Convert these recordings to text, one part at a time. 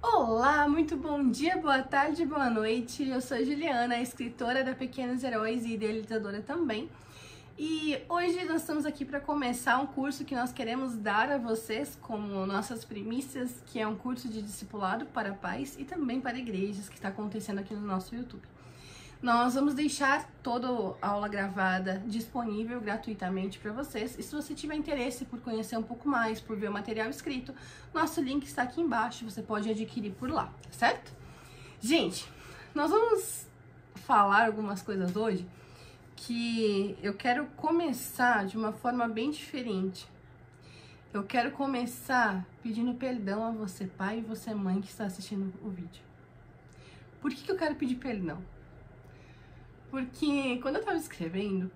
Olá, muito bom dia, boa tarde, boa noite. Eu sou a Juliana, escritora da Pequenos Heróis e idealizadora também. E hoje nós estamos aqui para começar um curso que nós queremos dar a vocês como nossas primícias, que é um curso de discipulado para pais e também para igrejas, que está acontecendo aqui no nosso YouTube. Nós vamos deixar toda a aula gravada disponível gratuitamente para vocês. E se você tiver interesse por conhecer um pouco mais, por ver o material escrito, nosso link está aqui embaixo, você pode adquirir por lá, certo? Gente, nós vamos falar algumas coisas hoje que eu quero começar de uma forma bem diferente. Eu quero começar pedindo perdão a você, pai, e você, mãe, que está assistindo o vídeo. Por que eu quero pedir perdão? Porque quando eu tava escrevendo,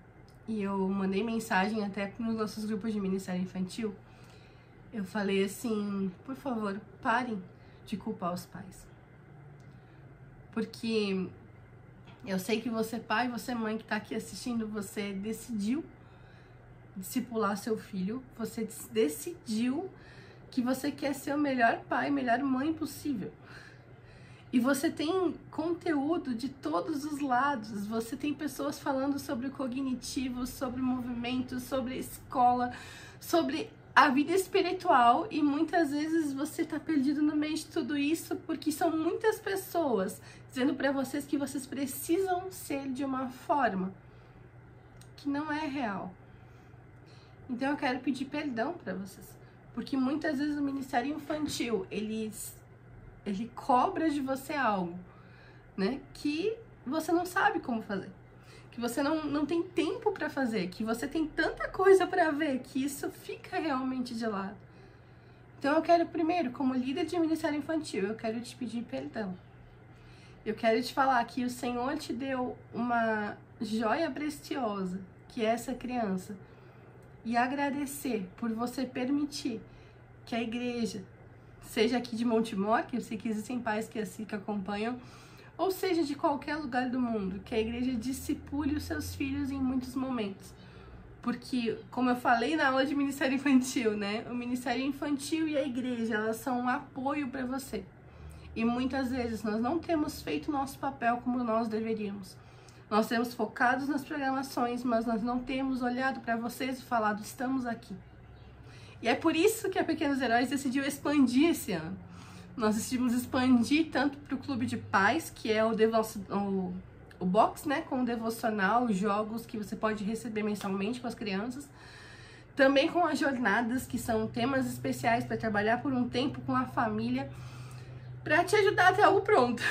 e eu mandei mensagem até nos nossos grupos de ministério infantil, eu falei assim, por favor, parem de culpar os pais. Porque eu sei que você, pai, você, mãe, que tá aqui assistindo, você decidiu discipular seu filho, você decidiu que você quer ser o melhor pai, melhor mãe possível. E você tem conteúdo de todos os lados, você tem pessoas falando sobre o cognitivo, sobre movimentos, sobre escola, sobre a vida espiritual, e muitas vezes você tá perdido no meio de tudo isso porque são muitas pessoas dizendo para vocês que vocês precisam ser de uma forma que não é real. Então eu quero pedir perdão para vocês, porque muitas vezes o Ministério Infantil, ele cobra de você algo, né, que você não sabe como fazer, que você não tem tempo para fazer, que você tem tanta coisa para ver, que isso fica realmente de lado. Então eu quero primeiro, como líder de Ministério Infantil, eu quero te pedir perdão. Eu quero te falar que o Senhor te deu uma joia preciosa, que é essa criança, e agradecer por você permitir que a igreja, seja aqui de Montemor, que eu sei que existem pais que assim que acompanham, ou seja de qualquer lugar do mundo, que a igreja discipule os seus filhos em muitos momentos. Porque, como eu falei na aula de Ministério Infantil, né? O Ministério Infantil e a igreja, elas são um apoio para você. E muitas vezes nós não temos feito o nosso papel como nós deveríamos. Nós temos focados nas programações, mas nós não temos olhado para vocês e falado, estamos aqui. E é por isso que a Pequenos Heróis decidiu expandir esse ano. Nós decidimos expandir tanto para o clube de pais, que é o box, né, com o devocional, jogos que você pode receber mensalmente com as crianças. Também com as jornadas, que são temas especiais para trabalhar por um tempo com a família, para te ajudar a ter algo pronto.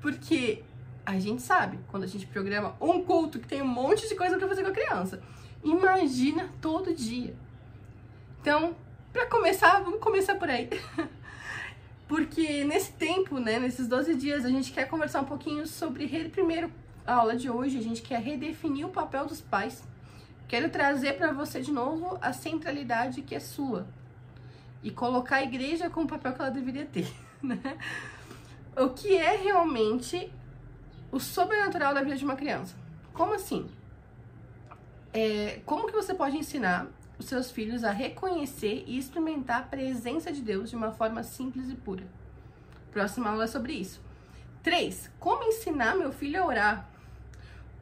Porque a gente sabe, quando a gente programa um culto que tem um monte de coisa para fazer com a criança, imagina todo dia. Então, para começar, vamos começar por aí. Porque nesse tempo, né, nesses 12 dias, a gente quer conversar um pouquinho sobre, primeiro, a aula de hoje, a gente quer redefinir o papel dos pais. Quero trazer para você de novo a centralidade que é sua. E colocar a igreja com o papel que ela deveria ter, né? O que é realmente o sobrenatural da vida de uma criança? Como assim? Como que você pode ensinar os seus filhos a reconhecer e experimentar a presença de Deus de uma forma simples e pura? Próxima aula é sobre isso. 3. Como ensinar meu filho a orar?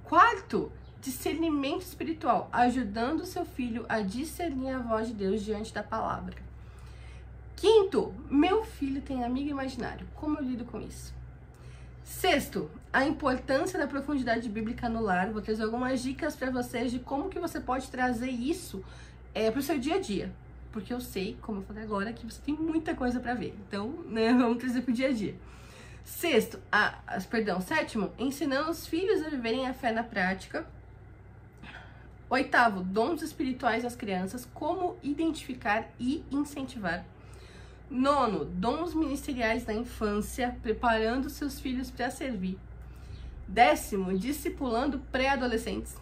4. Discernimento espiritual, ajudando o seu filho a discernir a voz de Deus diante da palavra. 5. Meu filho tem amigo imaginário. Como eu lido com isso? 6. A importância da profundidade bíblica no lar. Vou trazer algumas dicas para vocês de como que você pode trazer isso para o seu dia a dia, porque eu sei, como eu falei agora, que você tem muita coisa para ver, então, né, vamos trazer para o dia a dia. 7, ensinando os filhos a viverem a fé na prática. 8, dons espirituais às crianças, como identificar e incentivar. 9, dons ministeriais na infância, preparando seus filhos para servir. 10, discipulando pré-adolescentes.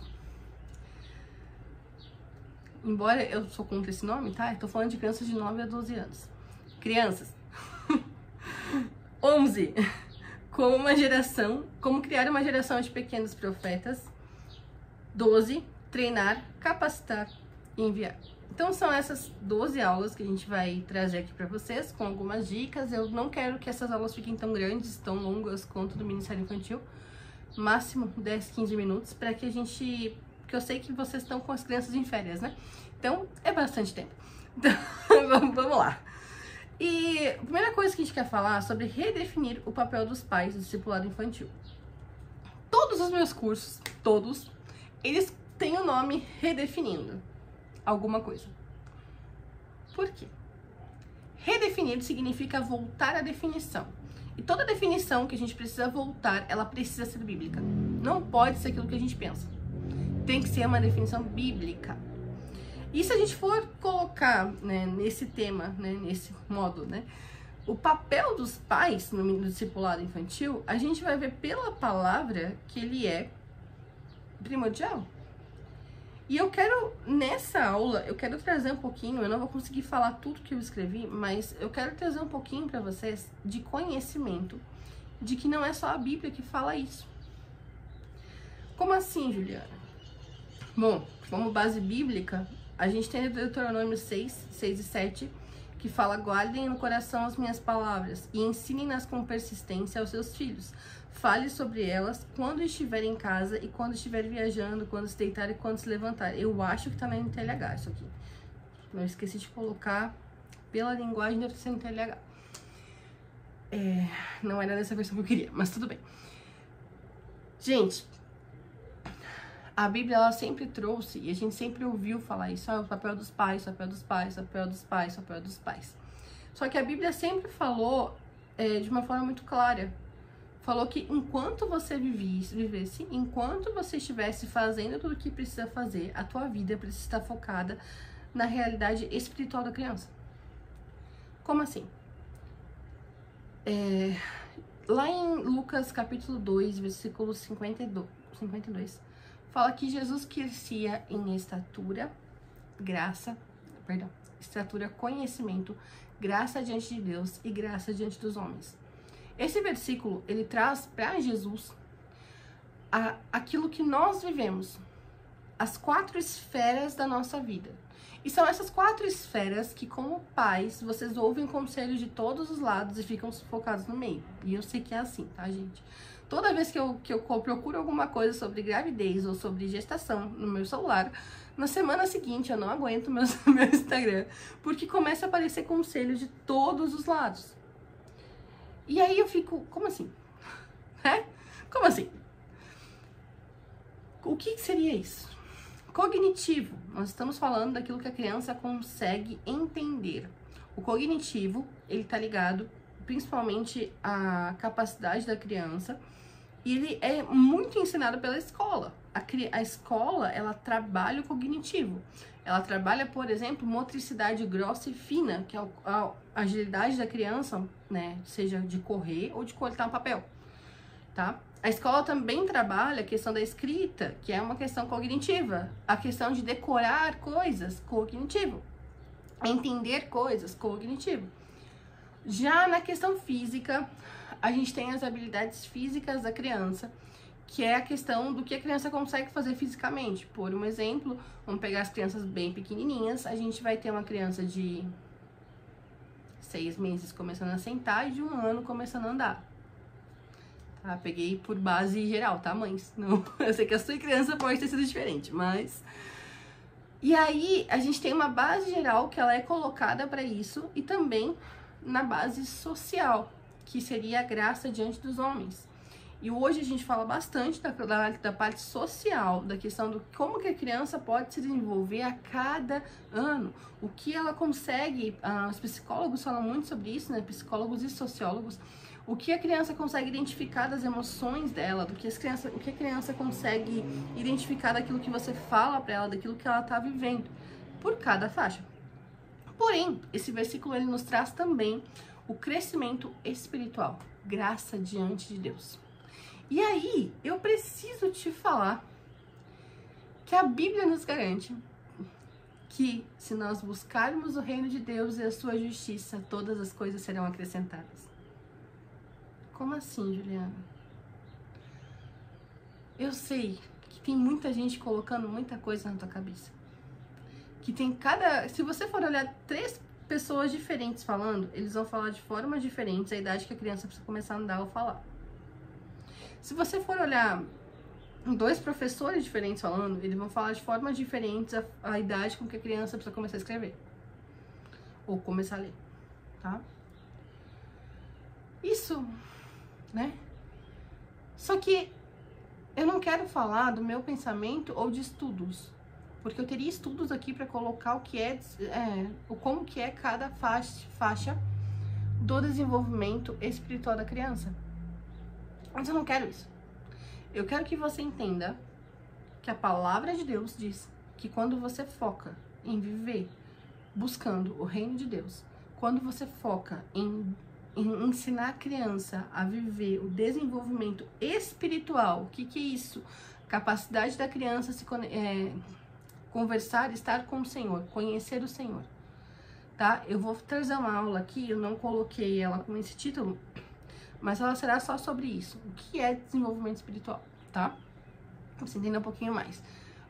Embora eu sou contra esse nome, tá? Eu tô falando de crianças de 9 a 12 anos. Crianças. 11. Como criar uma geração de pequenos profetas. 12. Treinar, capacitar e enviar. Então são essas 12 aulas que a gente vai trazer aqui pra vocês, com algumas dicas. Eu não quero que essas aulas fiquem tão grandes, tão longas quanto do Ministério Infantil. Máximo 10, 15 minutos, pra que a gente... Porque eu sei que vocês estão com as crianças em férias, né? Então é bastante tempo. Então vamos lá. E a primeira coisa que a gente quer falar é sobre redefinir o papel dos pais no discipulado infantil. Todos os meus cursos, todos, eles têm o nome Redefinindo alguma coisa. Por quê? Redefinir significa voltar à definição. E toda definição que a gente precisa voltar, ela precisa ser bíblica. Não pode ser aquilo que a gente pensa. Tem que ser uma definição bíblica. E se a gente for colocar, né, nesse tema, né, nesse modo, né, o papel dos pais no discipulado infantil, a gente vai ver pela palavra que ele é primordial. E eu quero, nessa aula, eu quero trazer um pouquinho, eu não vou conseguir falar tudo que eu escrevi, mas eu quero trazer um pouquinho para vocês de conhecimento, de que não é só a Bíblia que fala isso. Como assim, Juliana? Bom, como base bíblica, a gente tem Deuteronômio 6, 6 e 7, que fala: guardem no coração as minhas palavras e ensinem-nas com persistência aos seus filhos. Fale sobre elas quando estiver em casa e quando estiver viajando, quando se deitar e quando se levantar. Eu acho que tá na NTLH isso aqui. Eu esqueci de colocar pela linguagem, deve ser NTLH. Não era dessa versão que eu queria, mas tudo bem. Gente, a Bíblia, ela sempre trouxe, e a gente sempre ouviu falar isso, o papel dos pais, o papel dos pais, o papel dos pais, o papel dos pais. Só que a Bíblia sempre falou de uma forma muito clara. Falou que enquanto você vivesse, enquanto você estivesse fazendo tudo o que precisa fazer, a tua vida precisa estar focada na realidade espiritual da criança. Como assim? Lá em Lucas capítulo 2, versículo 52, fala que Jesus crescia em estatura, conhecimento, graça diante de Deus e graça diante dos homens. Esse versículo, ele traz para Jesus aquilo que nós vivemos, as 4 esferas da nossa vida. E são essas 4 esferas que, como pais, vocês ouvem conselhos de todos os lados e ficam focados no meio. E eu sei que é assim, tá, gente? Toda vez que eu procuro alguma coisa sobre gravidez ou sobre gestação no meu celular, na semana seguinte eu não aguento meu Instagram, porque começa a aparecer conselhos de todos os lados. E aí eu fico, como assim? Como assim? O que seria isso? Cognitivo. Nós estamos falando daquilo que a criança consegue entender. O cognitivo, ele tá ligado principalmente à capacidade da criança, e ele é muito ensinado pela escola. A escola, ela trabalha o cognitivo. Ela trabalha, por exemplo, motricidade grossa e fina, que é a agilidade da criança, né? Seja de correr ou de cortar um papel, tá? A escola também trabalha a questão da escrita, que é uma questão cognitiva. A questão de decorar coisas, cognitivo. Entender coisas, cognitivo. Já na questão física, a gente tem as habilidades físicas da criança, que é a questão do que a criança consegue fazer fisicamente. Por um exemplo, vamos pegar as crianças bem pequenininhas, a gente vai ter uma criança de 6 meses começando a sentar e de 1 ano começando a andar. Tá? Peguei por base geral, tá, mães? Não, eu sei que a sua criança pode ter sido diferente, mas... E aí, a gente tem uma base geral que ela é colocada para isso, e também na base social, que seria a graça diante dos homens. E hoje a gente fala bastante da parte social, da questão do como que a criança pode se desenvolver a cada ano, o que ela consegue, os psicólogos falam muito sobre isso, né, psicólogos e sociólogos, o que a criança consegue identificar das emoções dela, o que a criança consegue identificar daquilo que você fala para ela, daquilo que ela tá vivendo, por cada faixa. Porém, esse versículo ele nos traz também o crescimento espiritual, graça diante de Deus. E aí, eu preciso te falar que a Bíblia nos garante que se nós buscarmos o reino de Deus e a sua justiça, todas as coisas serão acrescentadas. Como assim, Juliana? Eu sei que tem muita gente colocando muita coisa na tua cabeça. que tem se você for olhar 3 pessoas diferentes falando, eles vão falar de formas diferentes a idade que a criança precisa começar a andar ou falar. Se você for olhar 2 professores diferentes falando, eles vão falar de formas diferentes a idade com que a criança precisa começar a escrever. Ou começar a ler, tá? Isso, né? Só que eu não quero falar do meu pensamento ou de estudos, porque eu teria estudos aqui para colocar o que como que é cada faixa do desenvolvimento espiritual da criança. Mas eu não quero isso. Eu quero que você entenda que a palavra de Deus diz que quando você foca em viver buscando o reino de Deus, quando você foca em ensinar a criança a viver o desenvolvimento espiritual, o que é isso? Capacidade da criança se conversar, estar com o Senhor, conhecer o Senhor, tá? Eu vou trazer uma aula aqui, eu não coloquei ela com esse título, mas ela será só sobre isso, o que é desenvolvimento espiritual, tá? Pra você entender um pouquinho mais.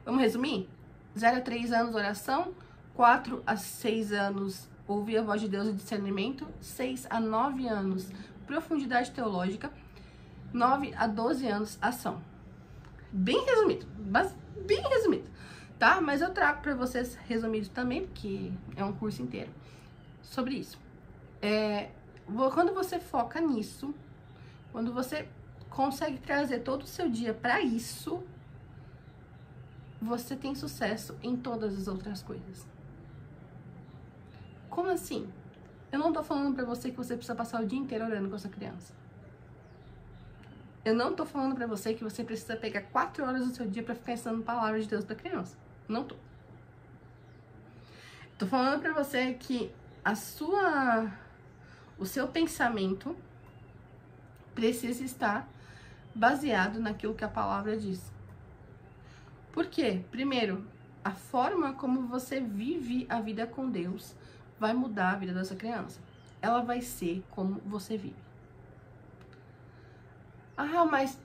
Vamos resumir? 0 a 3 anos, oração. 4 a 6 anos, ouvir a voz de Deus e discernimento. 6 a 9 anos, profundidade teológica. 9 a 12 anos, ação. Bem resumido, mas bem resumido, tá? Mas eu trago pra vocês resumido também, porque é um curso inteiro sobre isso. Quando você foca nisso, quando você consegue trazer todo o seu dia pra isso, você tem sucesso em todas as outras coisas. Como assim? Eu não tô falando pra você que você precisa passar o dia inteiro orando com a sua criança. Eu não tô falando pra você que você precisa pegar 4 horas do seu dia pra ficar ensinando palavras de Deus pra criança. Não tô. Tô falando pra você que o seu pensamento precisa estar baseado naquilo que a palavra diz. Por quê? Primeiro, a forma como você vive a vida com Deus vai mudar a vida dessa criança. Ela vai ser como você vive. Ah, mas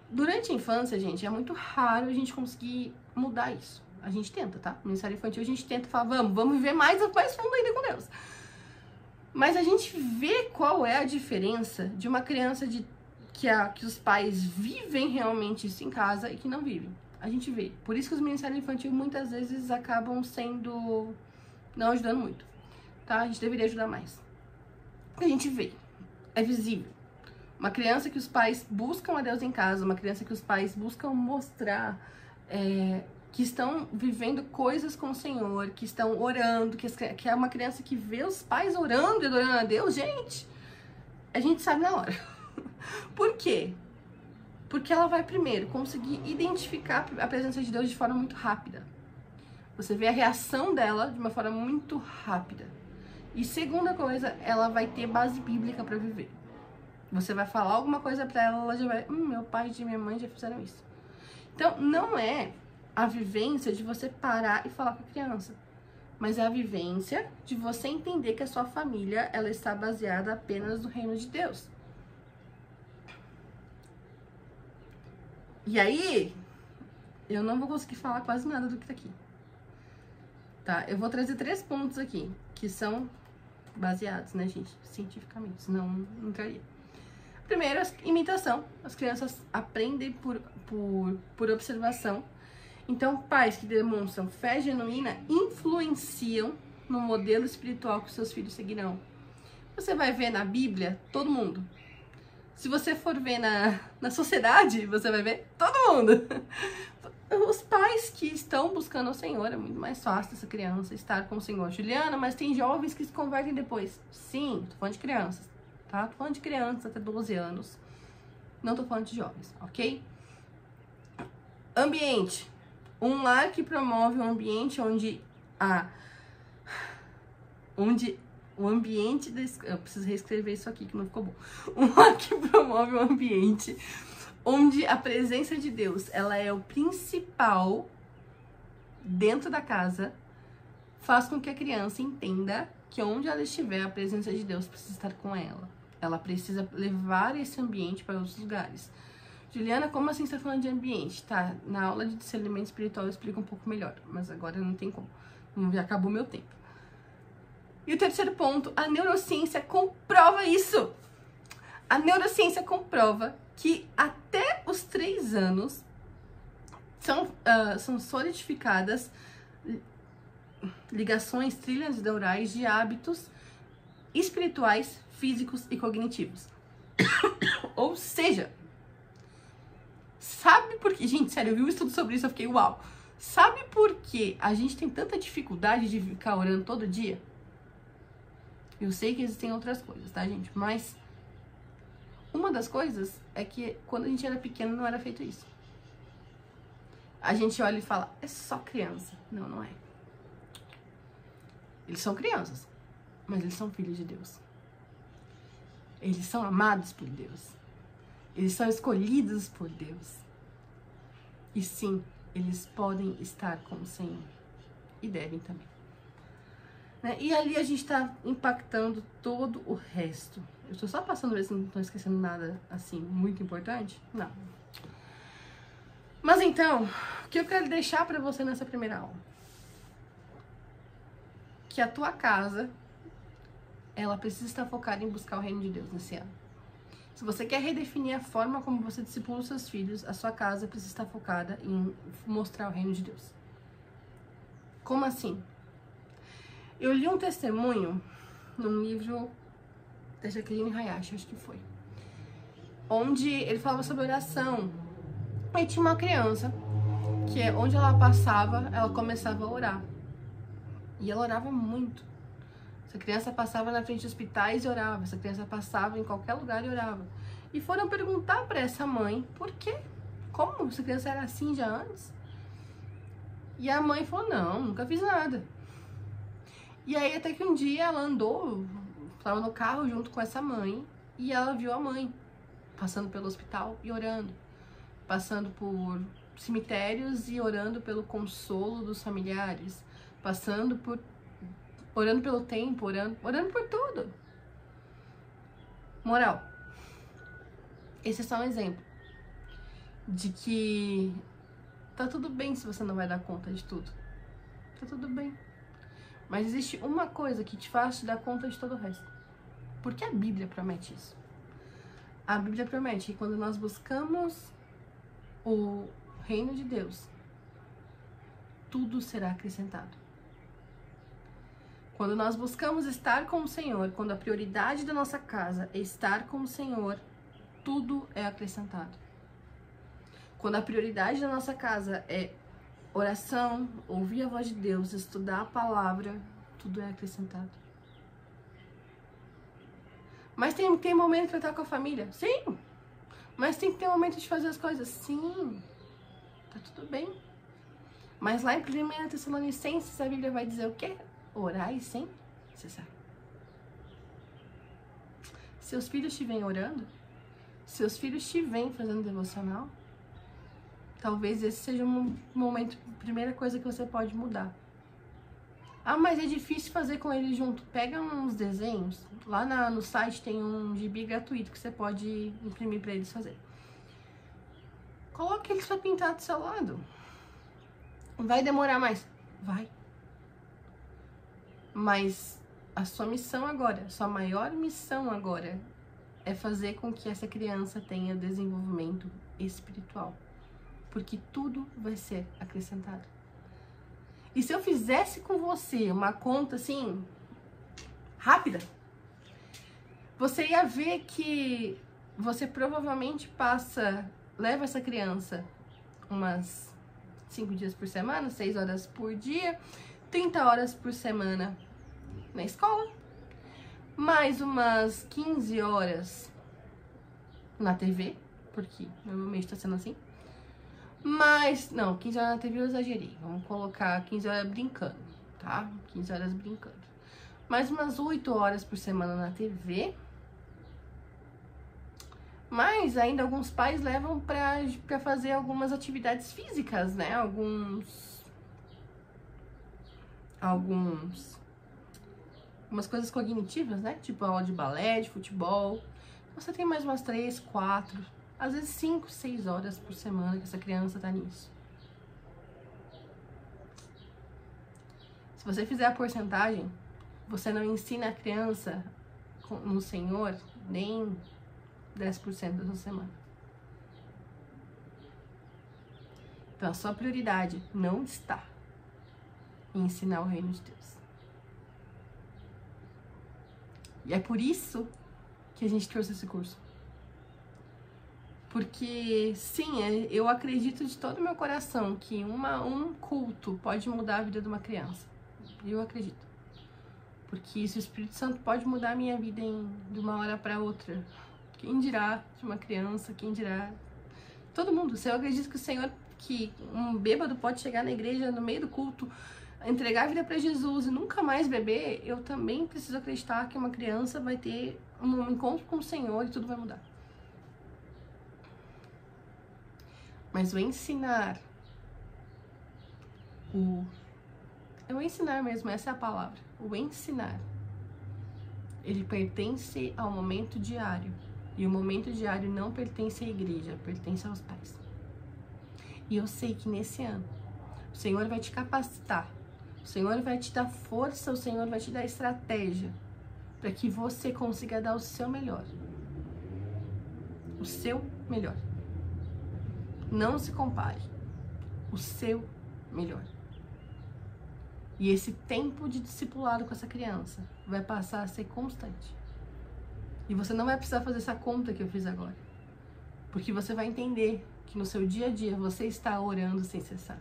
durante a infância, gente, é muito raro a gente conseguir mudar isso. A gente tenta, tá? No Ministério Infantil a gente tenta falar, vamos viver mais fundo ainda com Deus. Mas a gente vê qual é a diferença de uma criança que os pais vivem realmente isso em casa e que não vivem. A gente vê. Por isso que os Ministérios Infantil muitas vezes acabam não ajudando muito, tá? A gente deveria ajudar mais. A gente vê. É visível. Uma criança que os pais buscam a Deus em casa, uma criança que os pais buscam mostrar que estão vivendo coisas com o Senhor, que estão orando, que é uma criança que vê os pais orando e adorando a Deus, gente, a gente sabe na hora. Por quê? Porque ela vai primeiro conseguir identificar a presença de Deus de forma muito rápida. Você vê a reação dela de uma forma muito rápida. E segunda coisa, ela vai ter base bíblica para viver. Você vai falar alguma coisa pra ela, ela já vai, meu pai e minha mãe já fizeram isso. Então, não é a vivência de você parar e falar com a criança, mas é a vivência de você entender que a sua família, ela está baseada apenas no reino de Deus. E aí, eu não vou conseguir falar quase nada do que tá aqui. Tá? Eu vou trazer 3 pontos aqui, que são baseados, né, gente, cientificamente, senão não entraria. Primeiro, imitação. As crianças aprendem por observação. Então, pais que demonstram fé genuína influenciam no modelo espiritual que os seus filhos seguirão. Você vai ver na Bíblia todo mundo. Se você for ver na sociedade, você vai ver todo mundo. Os pais que estão buscando o Senhor, é muito mais fácil essa criança estar com o Senhor. Juliana, mas tem jovens que se convertem depois. Sim, tô falando de crianças, tá? Tô falando de crianças até 12 anos. Não tô falando de jovens, ok? Ambiente. Um lar que promove um ambiente onde o ambiente... Eu preciso reescrever isso aqui que não ficou bom. Um lar que promove um ambiente onde a presença de Deus, ela é o principal dentro da casa, faz com que a criança entenda que onde ela estiver, a presença de Deus precisa estar com ela. Ela precisa levar esse ambiente para outros lugares. Juliana, como assim você está falando de ambiente? Tá, na aula de discernimento espiritual eu explico um pouco melhor, mas agora não tem como. Já acabou meu tempo. E o terceiro ponto, a neurociência comprova isso. A neurociência comprova que até os 3 anos são solidificadas ligações, trilhas neurais de hábitos espirituais, físicos e cognitivos. Ou seja, sabe por que... Gente, sério, eu vi um estudo sobre isso, eu fiquei uau. Sabe por que a gente tem tanta dificuldade de ficar orando todo dia? Eu sei que existem outras coisas, tá, gente? Mas uma das coisas é que quando a gente era pequeno não era feito isso. A gente olha e fala, é só criança. Não, não é. Eles são crianças, mas eles são filhos de Deus. Eles são amados por Deus. Eles são escolhidos por Deus. E sim, eles podem estar com o Senhor. E devem também. Né? E ali a gente está impactando todo o resto. Eu estou só passando ver se não estou esquecendo nada assim muito importante. Não. Mas então, o que eu quero deixar para você nessa primeira aula? Que a tua casa, ela precisa estar focada em buscar o reino de Deus nesse ano. Se você quer redefinir a forma como você discipula os seus filhos, a sua casa precisa estar focada em mostrar o reino de Deus. Como assim? Eu li um testemunho num livro da Jacqueline Hayashi, acho que foi, onde ele falava sobre oração. E tinha uma criança que onde ela passava, ela começava a orar. E ela orava muito. Essa criança passava na frente de hospitais e orava. Essa criança passava em qualquer lugar e orava. E foram perguntar para essa mãe por quê? Como? Essa criança era assim já antes? E a mãe falou, não, nunca fiz nada. E aí até que um dia ela andou, estava no carro junto com essa mãe, e ela viu a mãe passando pelo hospital e orando. Passando por cemitérios e orando pelo consolo dos familiares. Orando pelo tempo, orando por tudo. Moral, esse é só um exemplo de que tá tudo bem se você não vai dar conta de tudo. Tá tudo bem. Mas existe uma coisa que te faz te dar conta de todo o resto. Porque a Bíblia promete isso. A Bíblia promete que quando nós buscamos o reino de Deus, tudo será acrescentado. Quando nós buscamos estar com o Senhor, quando a prioridade da nossa casa é estar com o Senhor, tudo é acrescentado. Quando a prioridade da nossa casa é oração, ouvir a voz de Deus, estudar a palavra, tudo é acrescentado. Mas tem momento para estar com a família? Sim. Mas tem que ter momento de fazer as coisas? Sim. Tá tudo bem. Mas lá em 1 Tessalonicenses a Bíblia vai dizer o quê? Orai sem cessar. Seus filhos te vêm orando? Seus filhos te vêm fazendo devocional? Talvez esse seja um momento, primeira coisa que você pode mudar. Ah, mas é difícil fazer com eles junto. Pega uns desenhos. Lá no site tem um gibi gratuito que você pode imprimir para eles fazer. Coloque eles para pintar do seu lado. Vai demorar mais? Vai. Mas a sua missão agora, a sua maior missão agora é fazer com que essa criança tenha desenvolvimento espiritual. Porque tudo vai ser acrescentado. E se eu fizesse com você uma conta assim, rápida, você ia ver que você provavelmente leva essa criança umas 5 dias por semana, 6 horas por dia, 30 horas por semana na escola, mais umas 15 horas na TV, porque normalmente está sendo assim. Mas, não, 15 horas na TV eu exagerei. Vamos colocar 15 horas brincando, tá? 15 horas brincando. Mais umas 8 horas por semana na TV. Mas ainda alguns pais levam pra fazer algumas atividades físicas, né? Algumas coisas cognitivas, né? Tipo aula de balé, de futebol. Você tem mais umas 3, 4... às vezes 5, 6 horas por semana que essa criança tá nisso. Se Se você fizer a porcentagem, você não ensina a criança no Senhor nem 10% da sua semana. Então a sua prioridade não está em ensinar o reino de Deus. E é por isso que a gente trouxe esse curso. Porque, sim, eu acredito de todo o meu coração que um culto pode mudar a vida de uma criança. Eu acredito. Porque se o Espírito Santo pode mudar a minha vida de uma hora para outra, quem dirá de uma criança, quem dirá... Todo mundo. Se eu acredito que o Senhor, que um bêbado pode chegar na igreja no meio do culto, entregar a vida para Jesus e nunca mais beber, eu também preciso acreditar que uma criança vai ter um encontro com o Senhor e tudo vai mudar. Mas o ensinar, o ensinar mesmo, essa é a palavra. O ensinar, ele pertence ao momento diário. E o momento diário não pertence à igreja, pertence aos pais. E eu sei que nesse ano, o Senhor vai te capacitar. O Senhor vai te dar força, o Senhor vai te dar estratégia para que você consiga dar o seu melhor. O seu melhor. Não se compare. O seu melhor. E esse tempo de discipulado com essa criança vai passar a ser constante. E você não vai precisar fazer essa conta que eu fiz agora. Porque você vai entender que no seu dia a dia você está orando sem cessar.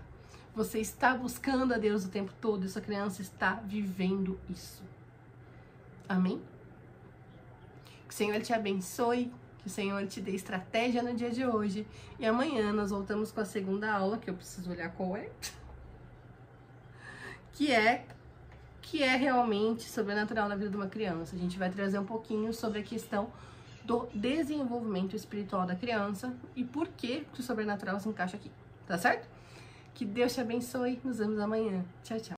Você está buscando a Deus o tempo todo e sua criança está vivendo isso. Amém? Que o Senhor te abençoe, que o Senhor te dê estratégia no dia de hoje. E amanhã nós voltamos com a segunda aula, que eu preciso olhar qual é. Que é realmente sobrenatural na vida de uma criança. A gente vai trazer um pouquinho sobre a questão do desenvolvimento espiritual da criança e por que o sobrenatural se encaixa aqui. Tá certo? Que Deus te abençoe. Nos vemos amanhã. Tchau, tchau.